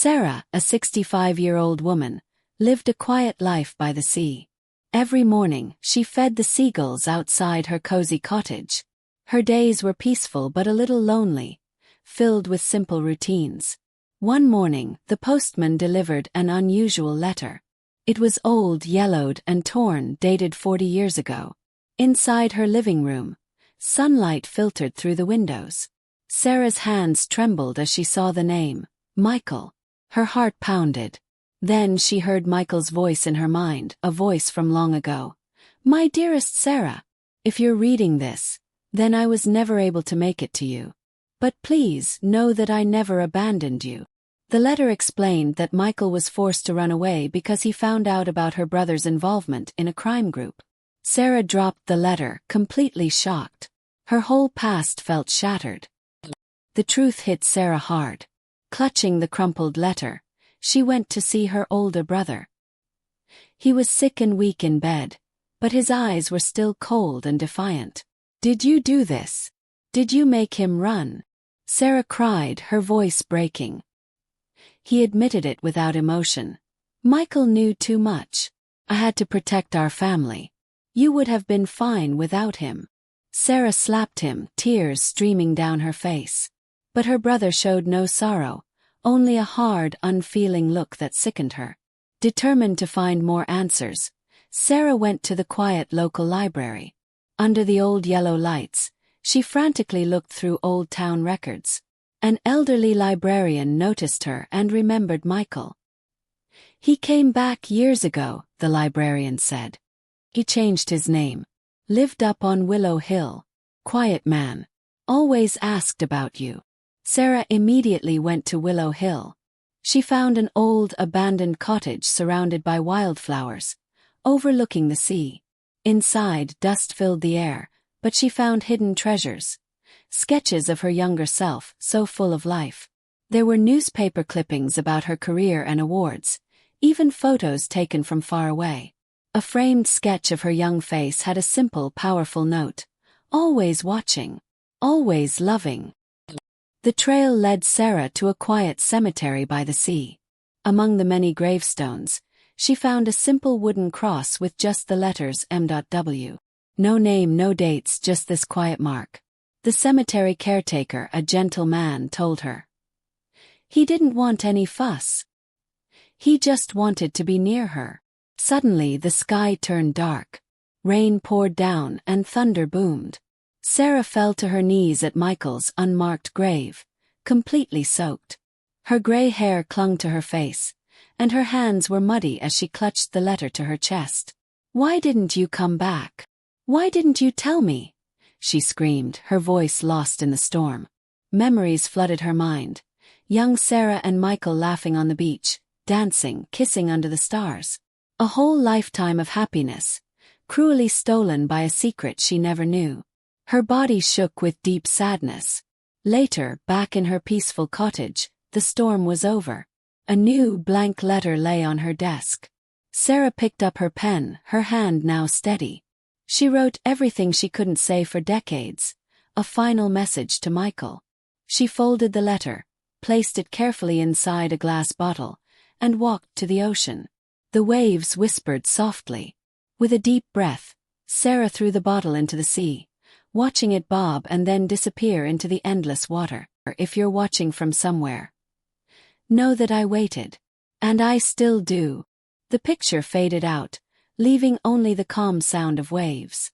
Sarah, a 65-year-old woman, lived a quiet life by the sea. Every morning, she fed the seagulls outside her cozy cottage. Her days were peaceful but a little lonely, filled with simple routines. One morning, the postman delivered an unusual letter. It was old, yellowed, and torn, dated 40 years ago. Inside her living room, sunlight filtered through the windows. Sarah's hands trembled as she saw the name, Michael. Her heart pounded. Then she heard Michael's voice in her mind, a voice from long ago. "My dearest Sarah, if you're reading this, then I was never able to make it to you. But please know that I never abandoned you." The letter explained that Michael was forced to run away because he found out about her brother's involvement in a crime group. Sarah dropped the letter, completely shocked. Her whole past felt shattered. The truth hit Sarah hard. Clutching the crumpled letter, she went to see her older brother. He was sick and weak in bed, but his eyes were still cold and defiant. "Did you do this? Did you make him run?" Sarah cried, her voice breaking. He admitted it without emotion. "Michael knew too much. I had to protect our family. You would have been fine without him." Sarah slapped him, tears streaming down her face. But her brother showed no sorrow, only a hard, unfeeling look that sickened her. Determined to find more answers, Sarah went to the quiet local library. Under the old yellow lights, she frantically looked through old town records. An elderly librarian noticed her and remembered Michael. "He came back years ago," the librarian said. "He changed his name. Lived up on Willow Hill. Quiet man. Always asked about you." Sarah immediately went to Willow Hill. She found an old, abandoned cottage surrounded by wildflowers, overlooking the sea. Inside, dust filled the air, but she found hidden treasures. Sketches of her younger self, so full of life. There were newspaper clippings about her career and awards, even photos taken from far away. A framed sketch of her young face had a simple, powerful note. "Always watching. Always loving." The trail led Sarah to a quiet cemetery by the sea. Among the many gravestones, she found a simple wooden cross with just the letters M.W. No name, no dates, just this quiet mark. The cemetery caretaker, a gentle man, told her. He didn't want any fuss. He just wanted to be near her. Suddenly the sky turned dark. Rain poured down and thunder boomed. Sarah fell to her knees at Michael's unmarked grave, completely soaked. Her gray hair clung to her face, and her hands were muddy as she clutched the letter to her chest. "Why didn't you come back? Why didn't you tell me?" she screamed, her voice lost in the storm. Memories flooded her mind. Young Sarah and Michael laughing on the beach, dancing, kissing under the stars. A whole lifetime of happiness, cruelly stolen by a secret she never knew. Her body shook with deep sadness. Later, back in her peaceful cottage, the storm was over. A new, blank letter lay on her desk. Sarah picked up her pen, her hand now steady. She wrote everything she couldn't say for decades, a final message to Michael. She folded the letter, placed it carefully inside a glass bottle, and walked to the ocean. The waves whispered softly. With a deep breath, Sarah threw the bottle into the sea, watching it bob and then disappear into the endless water. If you're watching from somewhere, know that I waited. And I still do. The picture faded out, leaving only the calm sound of waves.